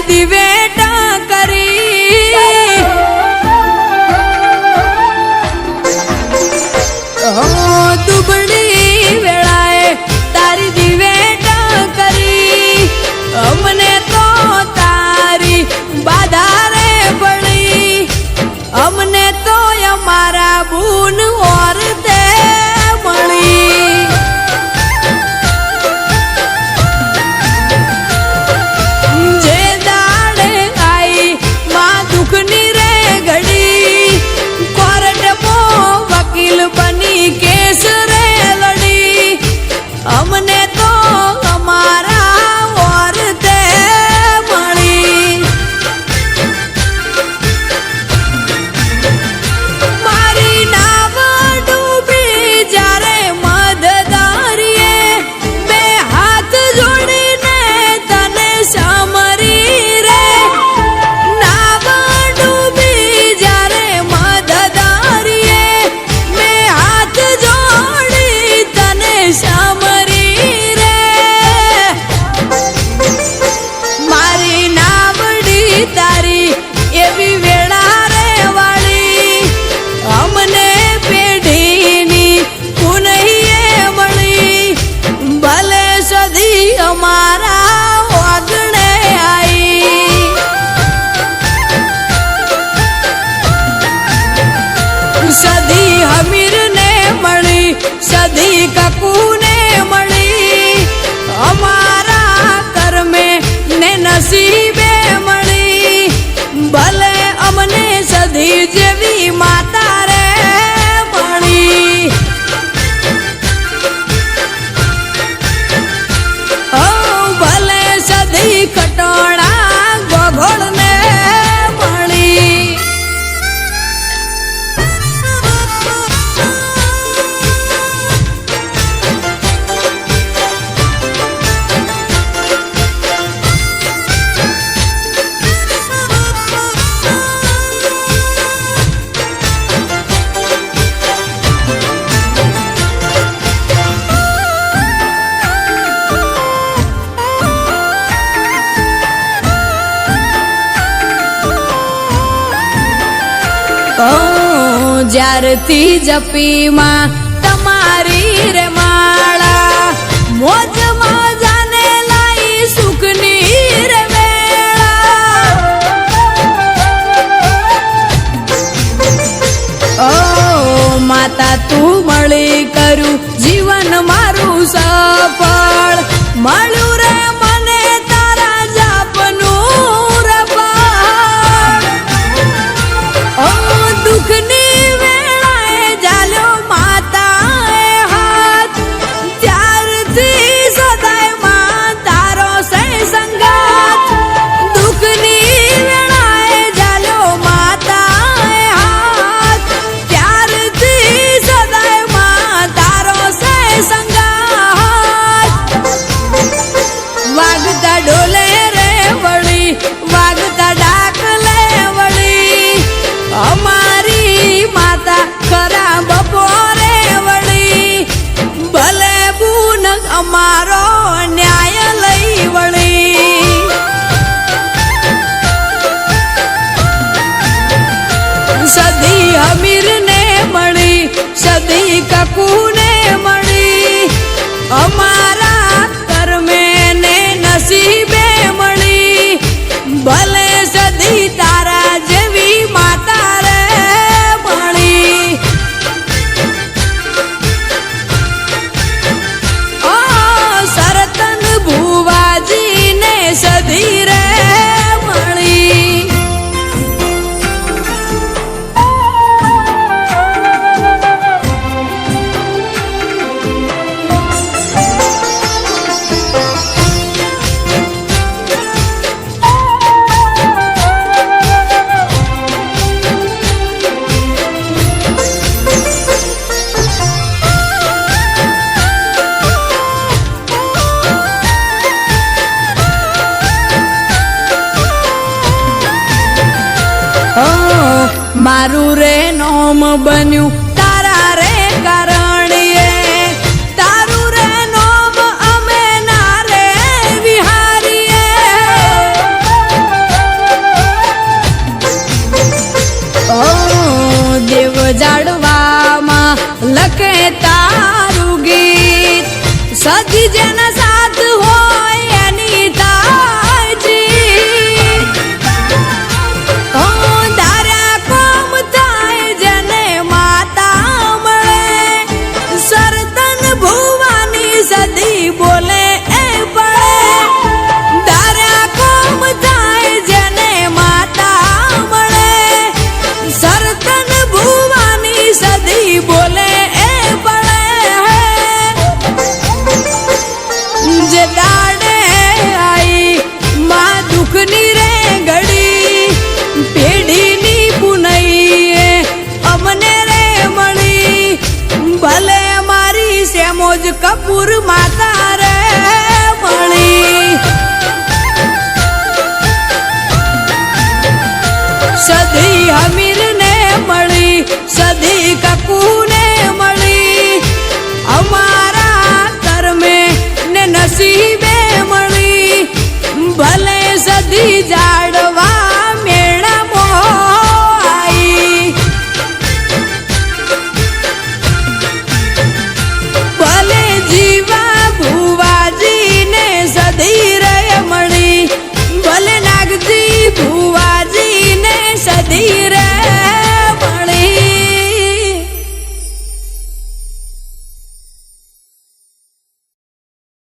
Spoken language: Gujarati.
દિવેટ કરી દુબળી વેળાએ તારી દિવેટ કરી અમને તો તારી બાધા રે પડી અમને તો અમારા બૂન ઓરતે મળી જે દાડે આઈ માં દુઃખની રે ઘડી કોર્ટમાં વકીલ બની કેસ રે લડી અમને તો અમારા ઓરતે મળી મારી નાવ ડૂબી જ્યારે મદદારીએ બે હાથ જોડીને તને સમરી રે નાવ ડૂબી જ્યારે મદદારીએ બે હાથ જોડી તને સમરી રે મારી નાવડી તારી એવી વેળા રે વાળી અમને પેઢીની કુનહીએ મળી ભલે સદી અમારા વાગણે આઈ સદી હમીરને મળી સદી કકુને મળી અમારા કર્મે ને નસીબે મળી ભલે અમને સદી જેવી માતા રે મળી ઓ ભલે સદી કટોળા ગોગોળને મળી જ્યારથી જપીમાં તમારી રે માળા મોજમાં જાને લાઈ સુખની રે વેળા ઓ માતા તું મળી કરું જીવન મારું સફળ મળ્યું રે મને તારા જાપનું રફળ ઓ દુઃખની અમારી માતા ખરા બપોરે વળી ભલે બૂન અમારો ન્યાય લઈ વળી સદી હમીરને મળી સદી કકુને મળી અમારા કર્મે ને નસીબે મળી ભલે સદી તારા જેવી માતા રે મળી ઓ સરતન ભુવાજીને સદી રે મળી મારું રે નોમ બન્યું તારા રે કારણીએ તારું રે નોમ અમે ના રે વિહારીએ સદી જેના સાથ હોય એની તાજી ધાર્યા કોમ થાય જેને માતા મળે સરતન ભુવાની સદી બોલે એ પડે ધાર્યા કોમ થાય જેને માતા મળે સરતન ભુવાની સદી બોલે એ પડે જે દાડે આઈ માં દુઃખની રે ઘડી પેઢીની પુનઈ અમને રે મળી ભલે મારી સેમોજ કપૂર માતા રે